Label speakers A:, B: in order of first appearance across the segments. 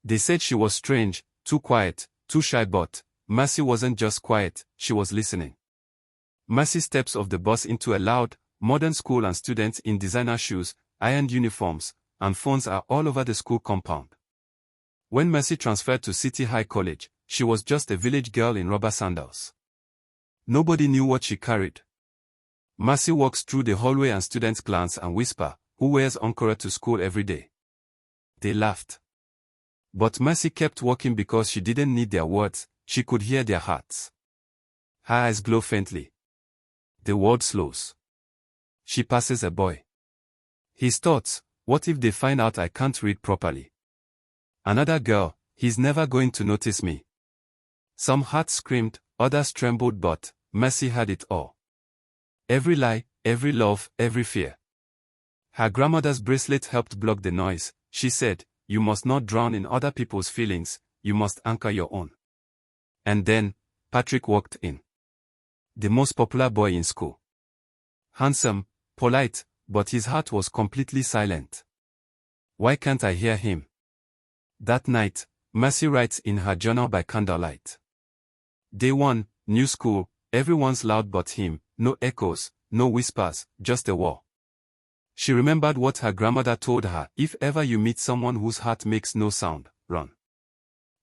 A: They said she was strange, too quiet, too shy, but Mercy wasn't just quiet, she was listening. Mercy steps off the bus into a loud, modern school, and students in designer shoes, ironed uniforms, and phones are all over the school compound. When Mercy transferred to City High College, she was just a village girl in rubber sandals. Nobody knew what she carried. Mercy walks through the hallway and students glance and whisper, "Who wears Ankara to school every day?" They laughed. But Mercy kept walking because she didn't need their words, she could hear their hearts. Her eyes glow faintly. The world slows. She passes a boy. His thoughts, "What if they find out I can't read properly?" Another girl, "He's never going to notice me." Some hearts screamed, others trembled, but Mercy had it all. Every lie, every love, every fear. Her grandmother's bracelet helped block the noise. She said, "You must not drown in other people's feelings, you must anchor your own." And then, Patrick walked in. The most popular boy in school. Handsome, polite, but his heart was completely silent. "Why can't I hear him?" That night, Mercy writes in her journal by candlelight. Day 1, new school, everyone's loud but him, no echoes, no whispers, just a wall. She remembered what her grandmother told her, "If ever you meet someone whose heart makes no sound, run."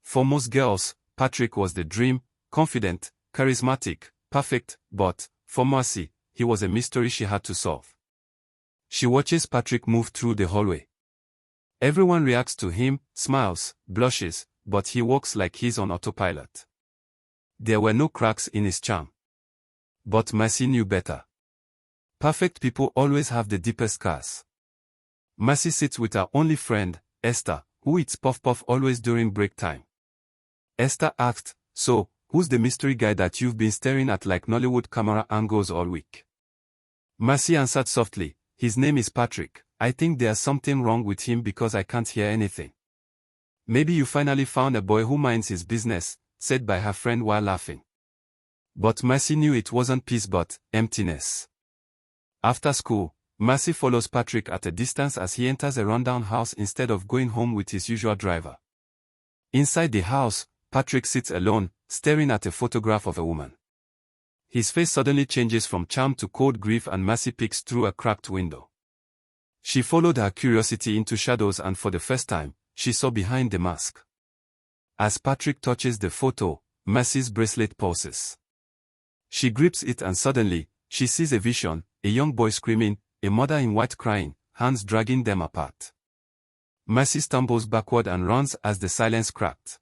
A: For most girls, Patrick was the dream, confident, charismatic, perfect, but, for Mercy, he was a mystery she had to solve. She watches Patrick move through the hallway. Everyone reacts to him, smiles, blushes, but he walks like he's on autopilot. There were no cracks in his charm. But Mercy knew better. Perfect people always have the deepest scars. Mercy sits with her only friend, Esther, who eats puff-puff always during break time. Esther asked, "So, who's the mystery guy that you've been staring at like Nollywood camera angles all week?" Mercy answered softly, "His name is Patrick. I think there's something wrong with him because I can't hear anything." "Maybe you finally found a boy who minds his business," said by her friend while laughing. But Mercy knew it wasn't peace but emptiness. After school, Mercy follows Patrick at a distance as he enters a rundown house instead of going home with his usual driver. Inside the house, Patrick sits alone, staring at a photograph of a woman. His face suddenly changes from charm to cold grief and Mercy peeks through a cracked window. She followed her curiosity into shadows and for the first time, she saw behind the mask. As Patrick touches the photo, Mercy's bracelet pulses. She grips it and suddenly, she sees a vision, a young boy screaming, a mother in white crying, hands dragging them apart. Mercy stumbles backward and runs as the silence cracked.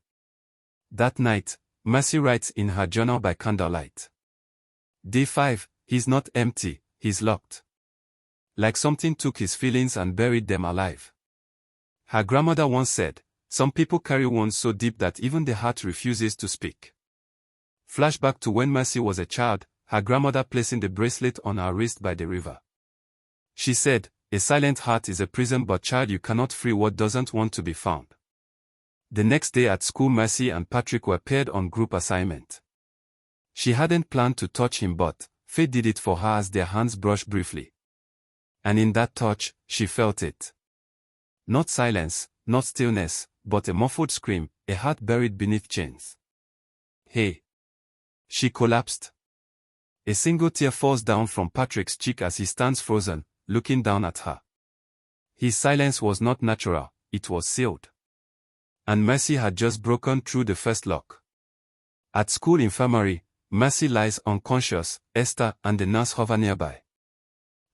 A: That night, Mercy writes in her journal by candlelight. Day 5, he's not empty, he's locked. Like something took his feelings and buried them alive. Her grandmother once said, "Some people carry wounds so deep that even the heart refuses to speak." Flashback to when Mercy was a child, her grandmother placing the bracelet on her wrist by the river. She said, "A silent heart is a prison, but child, you cannot free what doesn't want to be found." The next day at school, Mercy and Patrick were paired on group assignment. She hadn't planned to touch him, but fate did it for her as their hands brushed briefly. And in that touch, she felt it. Not silence, not stillness, but a muffled scream, a heart buried beneath chains. "Hey!" She collapsed. A single tear falls down from Patrick's cheek as he stands frozen, looking down at her. His silence was not natural, it was sealed. And Mercy had just broken through the first lock. At school infirmary, Mercy lies unconscious, Esther and the nurse hover nearby.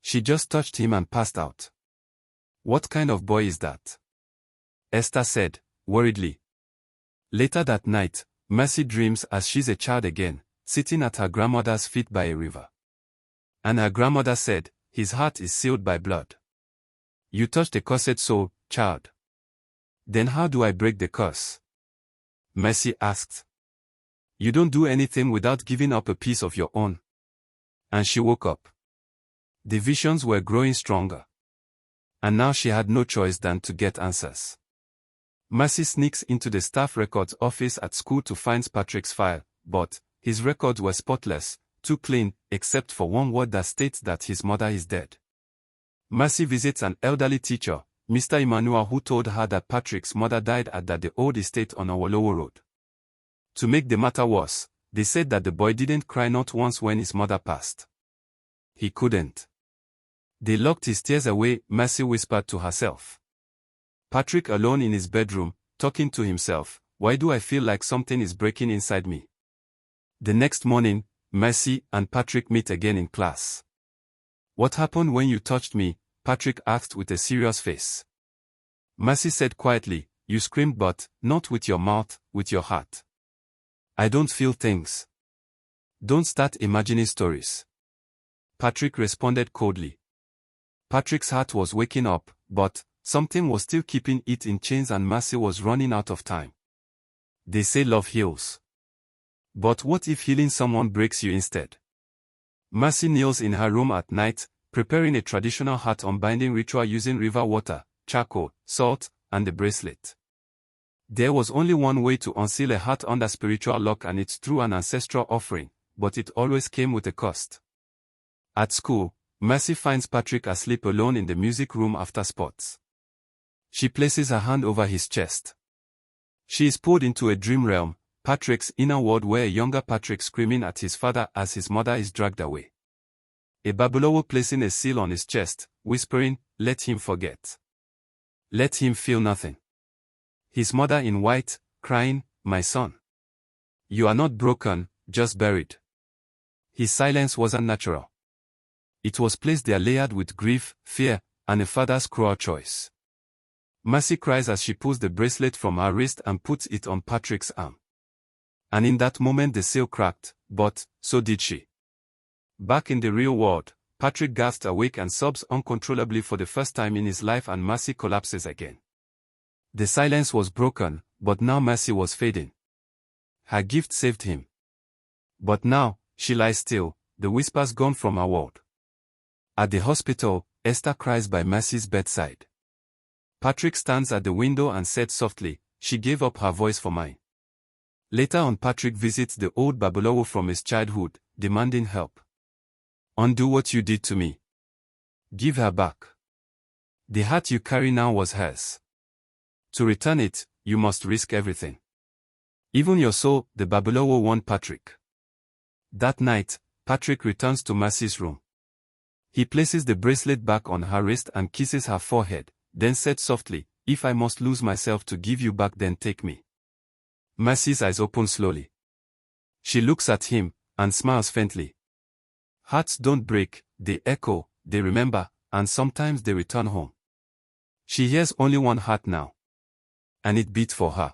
A: She just touched him and passed out. "What kind of boy is that?" Esther said, worriedly. Later that night, Mercy dreams as she's a child again, sitting at her grandmother's feet by a river. And her grandmother said, "His heart is sealed by blood." "You touched a cursed soul, child." "Then how do I break the curse?" Mercy asked. "You don't do anything without giving up a piece of your own." And she woke up. The visions were growing stronger. And now she had no choice than to get answers. Mercy sneaks into the staff records office at school to find Patrick's file, but his records were spotless, too clean, except for one word that states that his mother is dead. Mercy visits an elderly teacher, Mr. Emmanuel, who told her that Patrick's mother died at the old estate on Awolowo Road. To make the matter worse, they said that the boy didn't cry not once when his mother passed. He couldn't. They locked his tears away, Mercy whispered to herself. Patrick alone in his bedroom, talking to himself, why do I feel like something is breaking inside me? The next morning, Mercy and Patrick meet again in class. What happened when you touched me? Patrick asked with a serious face. Mercy said quietly, you screamed, but not with your mouth, with your heart. I don't feel things. Don't start imagining stories. Patrick responded coldly. Patrick's heart was waking up, but something was still keeping it in chains and Mercy was running out of time. They say love heals. But what if healing someone breaks you instead? Mercy kneels in her room at night, preparing a traditional heart unbinding ritual using river water, charcoal, salt, and the bracelet. There was only one way to unseal a heart under spiritual lock, and it's through an ancestral offering, but it always came with a cost. At school, Mercy finds Patrick asleep alone in the music room after sports. She places her hand over his chest. She is pulled into a dream realm, Patrick's inner world, where a younger Patrick screaming at his father as his mother is dragged away. A Babalawo placing a seal on his chest, whispering, let him forget. Let him feel nothing. His mother in white, crying, my son. You are not broken, just buried. His silence was unnatural. It was placed there layered with grief, fear, and a father's cruel choice. Mercy cries as she pulls the bracelet from her wrist and puts it on Patrick's arm. And in that moment the seal cracked, but so did she. Back in the real world, Patrick gasps awake and sobs uncontrollably for the first time in his life, and Mercy collapses again. The silence was broken, but now Mercy was fading. Her gift saved him. But now, she lies still, the whispers gone from her world. At the hospital, Esther cries by Mercy's bedside. Patrick stands at the window and said softly, she gave up her voice for mine. Later on, Patrick visits the old Babalawo from his childhood, demanding help. Undo what you did to me. Give her back. The heart you carry now was hers. To return it, you must risk everything. Even your soul, the Babalawo warned Patrick. That night, Patrick returns to Mercy's room. He places the bracelet back on her wrist and kisses her forehead, then said softly, if I must lose myself to give you back, then take me. Mercy's eyes open slowly. She looks at him, and smiles faintly. Hearts don't break, they echo, they remember, and sometimes they return home. She hears only one heart now. And it beat for her.